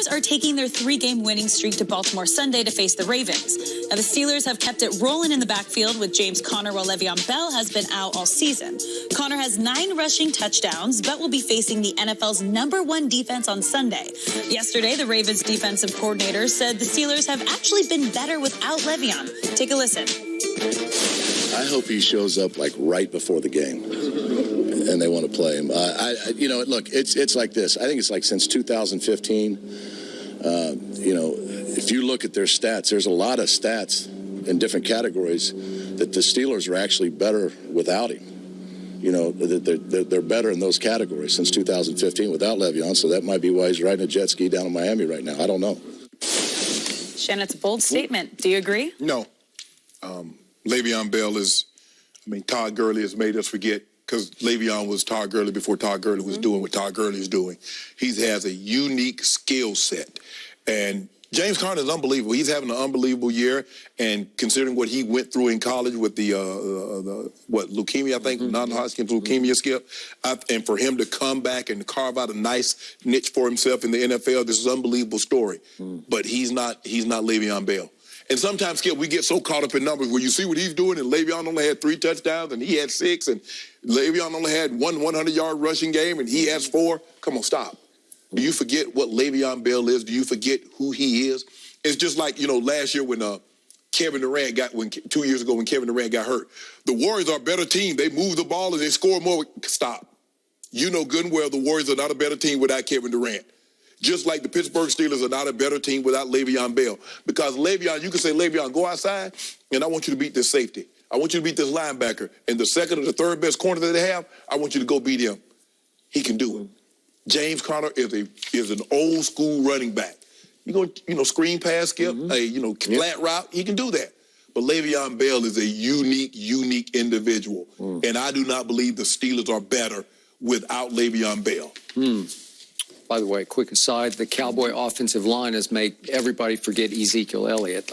Steelers are taking their 3-game winning streak to Baltimore Sunday to face the Ravens. Now, the Steelers have kept it rolling in the backfield with James Conner while Le'Veon Bell has been out all season. Conner has 9 rushing touchdowns, but will be facing the NFL's #1 defense on Sunday. Yesterday, the Ravens defensive coordinator said the Steelers have actually been better without Le'Veon. Take a listen. I hope he shows up like right before the game, and they want to play him. Look, it's like this. I think it's like since 2015. If you look at their stats, there's a lot of stats in different categories that the Steelers are actually better without him. They're better in those categories since 2015 without Le'Veon. So that might be why he's riding a jet ski down in Miami right now. I don't know. Shannon, it's a bold statement. Do you agree? No. Le'Veon Bell Todd Gurley has made us forget, because Le'Veon was Todd Gurley before Todd Gurley was doing what Todd Gurley is doing. He has a unique skill set. And James Conner is unbelievable. He's having an unbelievable year. And considering what he went through in college with the leukemia, I think, non-Hodgkin's leukemia, Skip, and for him to come back and carve out a nice niche for himself in the NFL, this is an unbelievable story. But he's not Le'Veon Bell. And sometimes, Skip, we get so caught up in numbers where you see what he's doing, and Le'Veon only had 3 touchdowns, and he had 6, and Le'Veon only had one 100-yard rushing game, and he has 4. Come on, stop. Do you forget what Le'Veon Bell is? Do you forget who he is? It's just like, last year when 2 years ago when Kevin Durant got hurt. The Warriors are a better team. They move the ball and they score more. Stop. You know good and well the Warriors are not a better team without Kevin Durant. Just like the Pittsburgh Steelers are not a better team without Le'Veon Bell. Because Le'Veon, you can say, Le'Veon, go outside, and I want you to beat this safety. I want you to beat this linebacker. And the second or the third best corner that they have, I want you to go beat him. He can do it. James Conner is an old school running back. You go, screen pass, Skip, flat route, he can do that. But Le'Veon Bell is a unique individual. And I do not believe the Steelers are better without Le'Veon Bell. By the way, quick aside, the Cowboy offensive line has made everybody forget Ezekiel Elliott.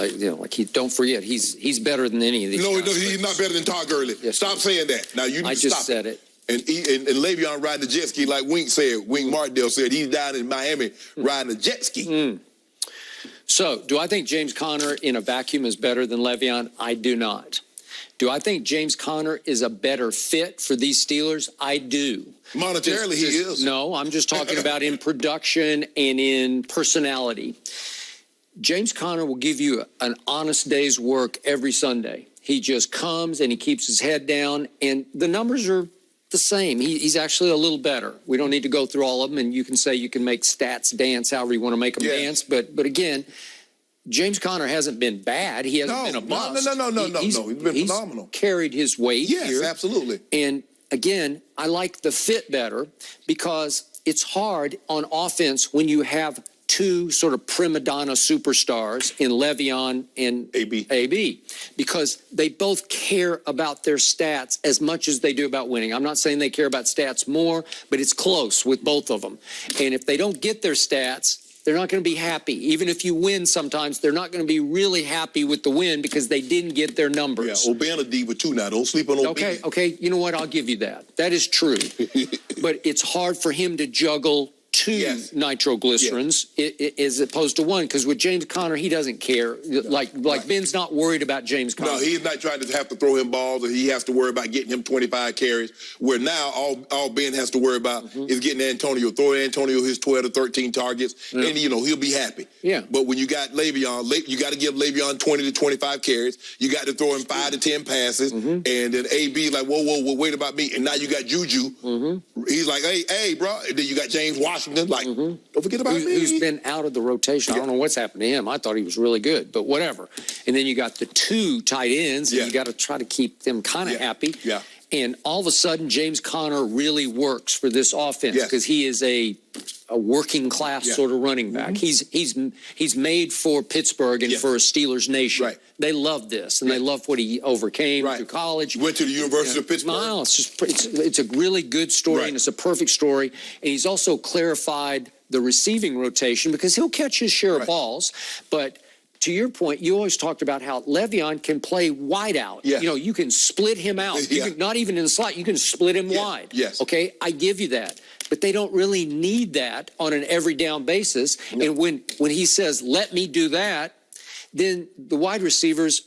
Don't forget, he's better than any of these guys. No, he's not better than Todd Gurley. Yes, stop saying that. Now, you need to stop. I just said it. And Le'Veon riding the jet ski, like Wink Martindale said, he's down in Miami riding a jet ski. So, do I think James Conner in a vacuum is better than Le'Veon? I do not. Do I think James Conner is a better fit for these Steelers? I do. Monetarily, he is. No, I'm just talking about in production and in personality. James Conner will give you an honest day's work every Sunday. He just comes and he keeps his head down, and the numbers are the same. He's actually a little better. We don't need to go through all of them, and you can say you can make stats dance however you want to make them dance, but again, James Conner hasn't been bad. He hasn't been a bust. No. He's been phenomenal. He's carried his weight here. Yes, absolutely. And again, I like the fit better because it's hard on offense when you have 2 sort of prima donna superstars in Le'Veon and AB, because they both care about their stats as much as they do about winning. I'm not saying they care about stats more, but it's close with both of them. And if they don't get their stats, they're not going to be happy. Even if you win sometimes, they're not going to be really happy with the win because they didn't get their numbers. Yeah, O'Bannon diva too now. Don't sleep on O'Bannon. Okay. You know what? I'll give you that. That is true. But it's hard for him to juggle 2 nitroglycerins as opposed to 1, because with James Conner, he doesn't care. Like Ben's not worried about James Conner. No, he's not trying to have to throw him balls, or he has to worry about getting him 25 carries, where now all Ben has to worry about is getting Antonio, throw Antonio his 12 to 13 targets, and he'll be happy. Yeah. But when you got Le'Veon, you got to give Le'Veon 20 to 25 carries. You got to throw him 5 to 10 passes, and then AB like, whoa, wait about me. And now you got Juju. He's like, hey, bro. And then you got James Washington. Like, don't forget about me. Who's been out of the rotation. I don't know what's happened to him. I thought he was really good, but whatever. And then you got the 2 tight ends, and you got to try to keep them kind of happy. Yeah. And all of a sudden, James Conner really works for this offense because he is a working class sort of running back. He's made for Pittsburgh and for a Steelers nation. Right. They love this, and they love what he overcame through college. Went to the University of Pittsburgh. No, it's a really good story, and it's a perfect story. And he's also clarified the receiving rotation because he'll catch his share of balls, but to your point, you always talked about how Le'Veon can play wide out. Yeah. You can split him out. You can, not even in the slot, you can split him wide. Yes. Okay, I give you that. but they don't really need that on an every down basis. No. And when he says, let me do that, then the wide receivers,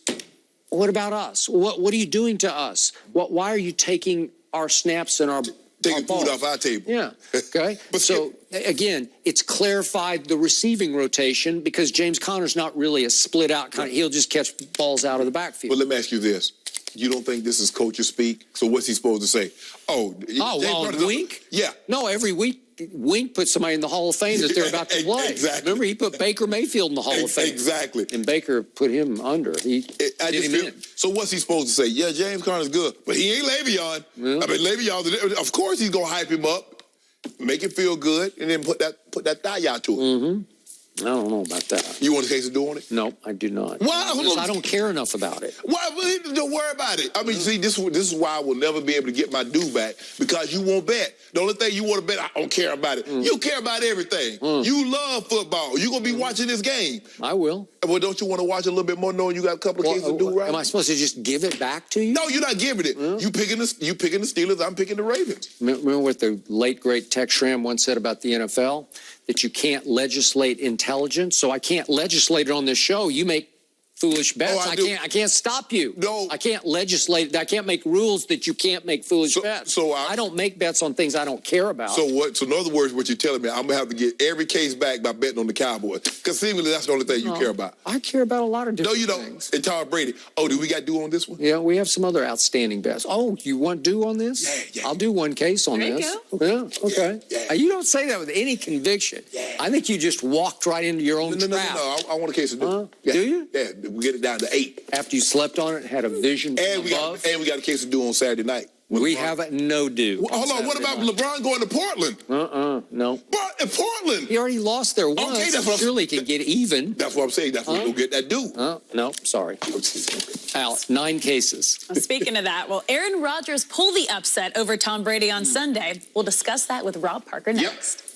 what about us? What are you doing to us? Why are you taking our snaps and our taking food off our table? Yeah. Okay. So again, it's clarified the receiving rotation because James Conner's not really a split out kind of, he'll just catch balls out of the backfield. But let me ask you this. You don't think this is coaches speak? So what's he supposed to say? Wink? Yeah. No, every week Wink put somebody in the Hall of Fame that they're about to play. Exactly. Remember, he put Baker Mayfield in the Hall of Fame. Exactly. And Baker put him under. So what's he supposed to say? Yeah, James Conner's good, but he ain't Le'Veon. Yeah. I mean, Le'Veon, of course he's going to hype him up, make him feel good, and then put that thigh out to him. Mm-hmm. I don't know about that. You want a case of doing it? No, I do not. Why? I don't care enough about it. Why? Don't worry about it. I mean, see, this is why I will never be able to get my due back, because you won't bet. The only thing you want to bet, I don't care about it. You care about everything. You love football. You're going to be watching this game. I will. Well, don't you want to watch a little bit more knowing you got a couple of cases to do right? Am I supposed to just give it back to you? No, you're not giving it. You picking the Steelers, I'm picking the Ravens. Remember what the late, great Tex Schramm once said about the NFL? That you can't legislate intelligence. So I can't legislate it on this show. You make foolish bets. I can't stop you. No. I can't legislate. I can't make rules that you can't make foolish bets. So I don't make bets on things I don't care about. So what? So in other words, what you're telling me, I'm going to have to get every case back by betting on the Cowboys. Because seemingly that's the only thing you care about. I care about a lot of different things. No, you don't. And Tom Brady. Oh, do we got due on this one? Yeah, we have some other outstanding bets. Oh, you want due on this? Yeah. I'll do one case on there this. You go. Yeah, okay. Yeah. You don't say that with any conviction. Yeah. I think you just walked right into your own trap. No. I want a case of due. Do you? Yeah, we get it down to 8. After you slept on it, had a vision from above? We got a case of due on Saturday night. We have no due. Hold on. What about LeBron going to Portland? No. But in Portland. He already lost there once. Okay, that's what Surely can get even. That's what I'm saying. That's what we'll get that due. No, sorry. Out. 9 cases. Well, speaking of that, Aaron Rodgers pulled the upset over Tom Brady on Sunday. We'll discuss that with Rob Parker next.